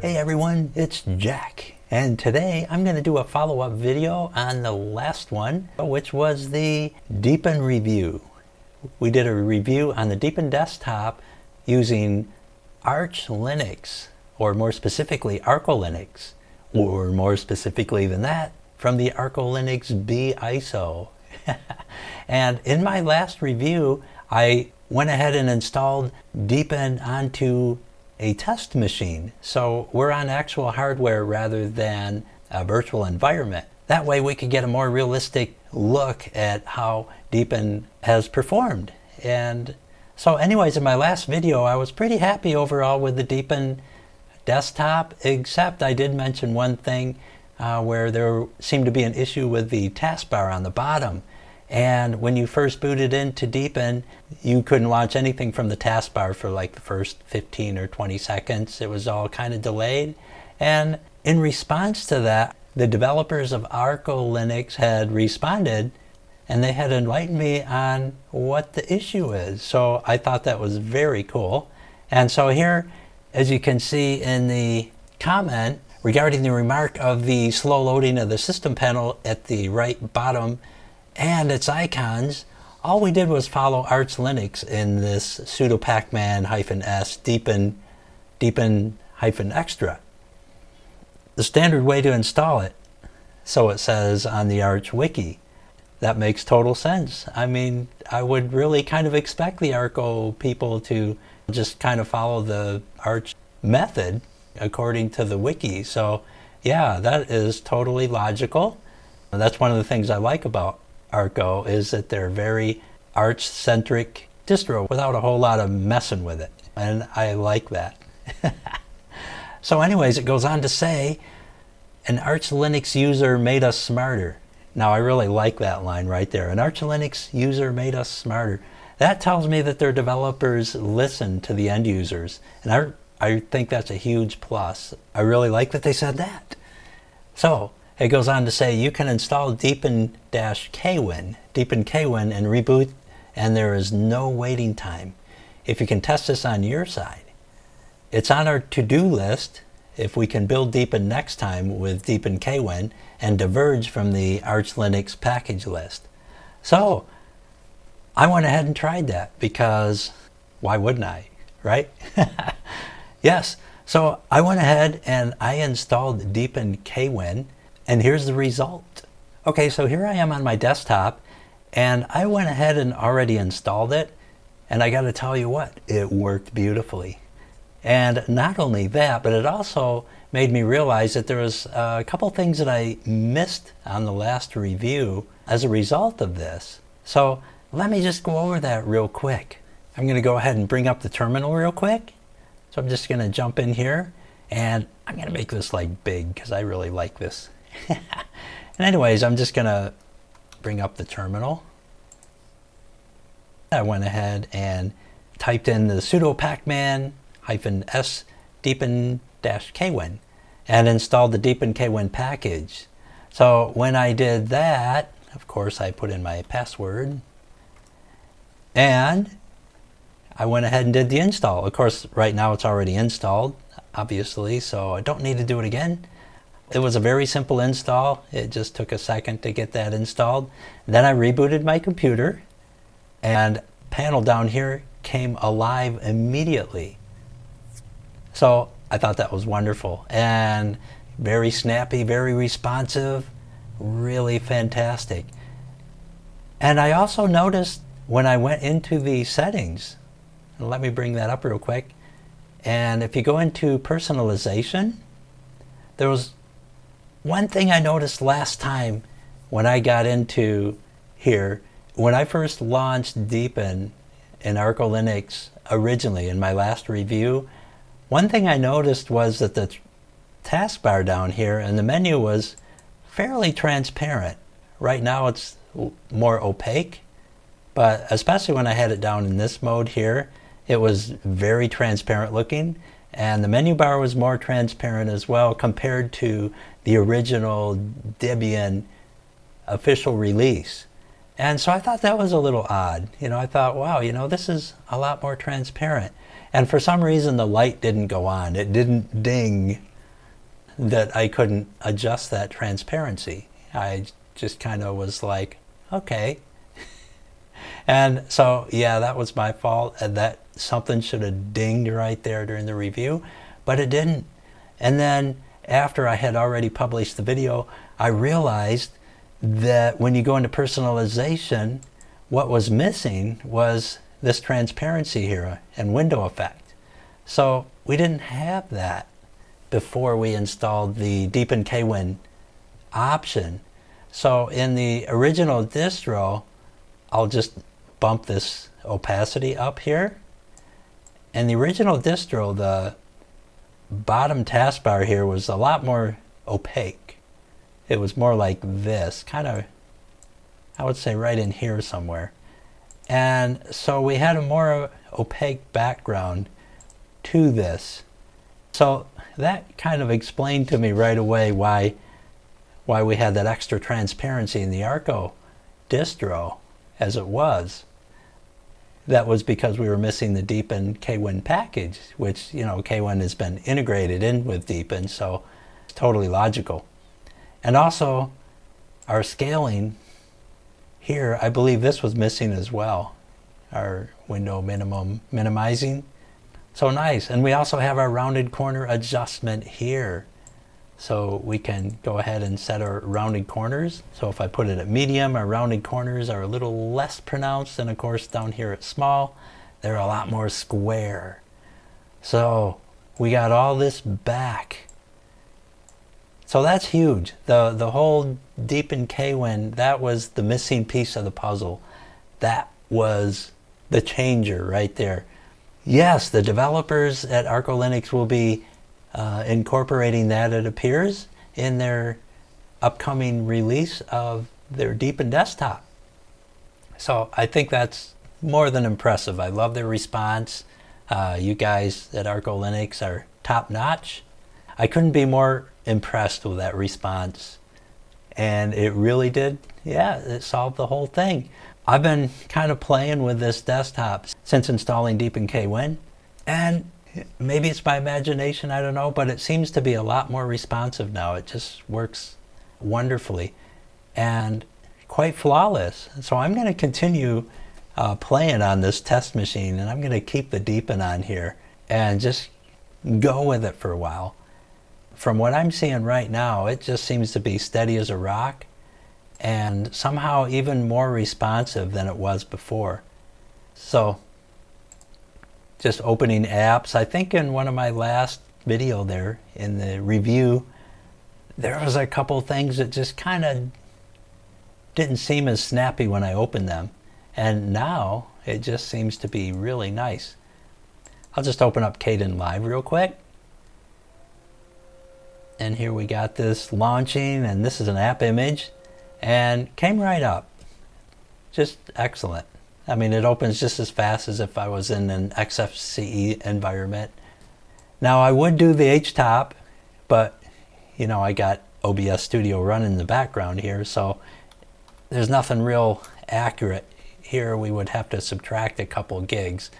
Hey everyone, it's Jack, and today I'm going to do a follow-up video on the last one, which was the Deepin review. We did a review on the Deepin Desktop using ArchLinux, or more specifically ArcoLinux, or more specifically than that, from the ArcoLinuxB ISO. And in my last review, I went ahead and installed Deepin onto a test machine. So we're on actual hardware rather than a virtual environment. That way we could get a more realistic look at how Deepin has performed. And so anyways, in my last video, I was pretty happy overall with the Deepin Desktop, except I did mention one thing where there seemed to be an issue with the taskbar on the bottom. And when you first booted into Deepin, you couldn't launch anything from the taskbar for like the first 15 or 20 seconds. It was all kind of delayed. And in response to that, the developers of ArcoLinux had responded and they had enlightened me on what the issue is. So I thought that was very cool. And so here, as you can see in the comment regarding the remark of the slow loading of the system panel at the right bottom and its icons, all we did was follow ArchLinux in this sudo pacman-s deepin-extra. The standard way to install it, so it says on the Arch wiki. That makes total sense. I mean, I would really kind of expect the Arco people to just kind of follow the Arch method according to the wiki. So yeah, that is totally logical. That's one of the things I like about Arco, is that they're very Arch-centric distro without a whole lot of messing with it. And I like that. So anyways, it goes on to say, an ArchLinux user made us smarter. Now I really like that line right there. An ArchLinux user made us smarter. That tells me that their developers listen to the end users. And I think that's a huge plus. I really like that they said that. So it goes on to say you can install Deepin kwin and reboot, and there is no waiting time. If you can test this on your side, it's on our to-do list if we can build Deepin next time with Deepin kwin and diverge from the ArchLinux package list. So I went ahead and tried that because why wouldn't I, right? Yes, so I went ahead and I installed Deepin kwin. And here's the result. Okay, so here I am on my desktop, and I went ahead and already installed it, and I got to tell you what, it worked beautifully. And not only that, but it also made me realize that there was a couple things that I missed on the last review as a result of this. So let me just go over that real quick. I'm going to go ahead and bring up the terminal real quick. So I'm just going to jump in here, and I'm going to make this like big because I really like this. And anyways, I'm just gonna bring up the terminal. I went ahead and typed in the sudo pacman-s deepin-kwin and installed the Deepin kwin package. So when I did that, of course I put in my password and I went ahead and did the install. Of course right now it's already installed, obviously, so I don't need to do it again. It was a very simple install. It just took a second to get that installed. Then I rebooted my computer and panel down here came alive immediately. So I thought that was wonderful and very snappy, very responsive, really fantastic. And I also noticed when I went into the settings, and let me bring that up real quick, and if you go into personalization, there was one thing I noticed last time when I got into here, when I first launched Deepin in ArcoLinux originally in my last review, one thing I noticed was that the taskbar down here and the menu was fairly transparent. Right now it's more opaque, but especially when I had it down in this mode here, it was very transparent looking. And the menu bar was more transparent as well compared to the original Debian official release. And so I thought that was a little odd. You know, I thought, wow, you know, this is a lot more transparent. And for some reason, the light didn't go on. It didn't ding that I couldn't adjust that transparency. I just kind of was like, okay. And so, yeah, that was my fault. And that something should have dinged right there during the review, but it didn't. And then after I had already published the video, I realized that when you go into personalization, what was missing was this transparency here and window effect. So we didn't have that before we installed the Deepin kwin option. So in the original distro, I'll just bump this opacity up here. In the original distro, the bottom taskbar here was a lot more opaque. It was more like this, kind of, I would say right in here somewhere. And so we had a more opaque background to this. So that kind of explained to me right away why we had that extra transparency in the Arco distro as it was. That was because we were missing the Deepin kwin package, which, you know, kwin has been integrated in with Deepin, so it's totally logical. And also, our scaling here, I believe this was missing as well. Our window minimizing. So nice. And we also have our rounded corner adjustment here. So we can go ahead and set our rounded corners. So if I put it at medium, our rounded corners are a little less pronounced. And of course, down here at small, they're a lot more square. So we got all this back. So that's huge. The whole Deepin kwin, that was the missing piece of the puzzle. That was the changer right there. Yes, the developers at Arcolinux will be incorporating that, it appears, in their upcoming release of their Deepin Desktop. So I think that's more than impressive. I love their response. You guys at Arcolinux are top-notch. I couldn't be more impressed with that response. And it really did, yeah, it solved the whole thing. I've been kind of playing with this desktop since installing Deepin kwin, and maybe it's my imagination, I don't know, but it seems to be a lot more responsive now. It just works wonderfully and quite flawless. So I'm going to continue playing on this test machine, and I'm going to keep the Deepin on here and just go with it for a while. From what I'm seeing right now, it just seems to be steady as a rock and somehow even more responsive than it was before. So just opening apps. I think in one of my last video there in the review, there was a couple things that just kind of didn't seem as snappy when I opened them. And now it just seems to be really nice. I'll just open up Kdenlive real quick. And here we got this launching, and this is an app image, and came right up. Just excellent. I mean, it opens just as fast as if I was in an XFCE environment. Now, I would do the HTOP, but, you know, I got OBS Studio running in the background here, so there's nothing real accurate here. We would have to subtract a couple gigs.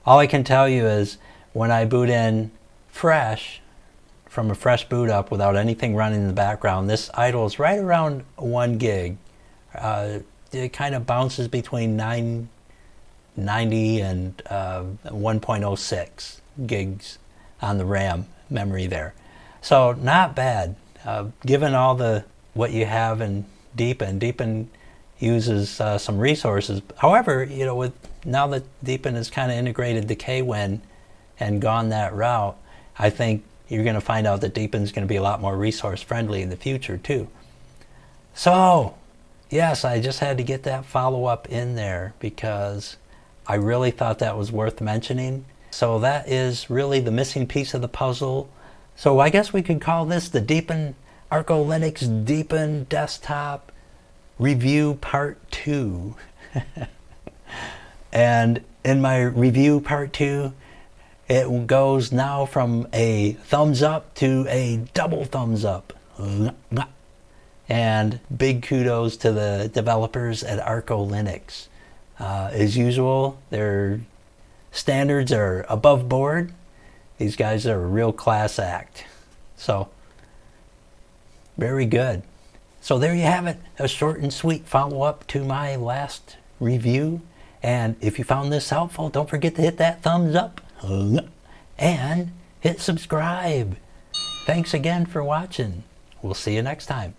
All I can tell you is when I boot in fresh, from a fresh boot up without anything running in the background, this idles right around 1 gig. It kind of bounces between 990 and 1.06 gigs on the RAM memory there. So not bad. Given all what you have in Deepin, Deepin uses some resources. However, you know, now that Deepin has kind of integrated the kwin and gone that route, I think you're going to find out that Deepin is going to be a lot more resource friendly in the future too. So yes, I just had to get that follow-up in there because I really thought that was worth mentioning. So that is really the missing piece of the puzzle. So I guess we could call this the Deepin ArcoLinuxB Deepin Desktop Review Part 2. And in my review Part 2, it goes now from a thumbs up to a double thumbs up. And big kudos to the developers at Arcolinux. As usual, their standards are above board. These guys are a real class act. So, very good. So there you have it, a short and sweet follow-up to my last review. And if you found this helpful, don't forget to hit that thumbs up and hit subscribe. Thanks again for watching. We'll see you next time.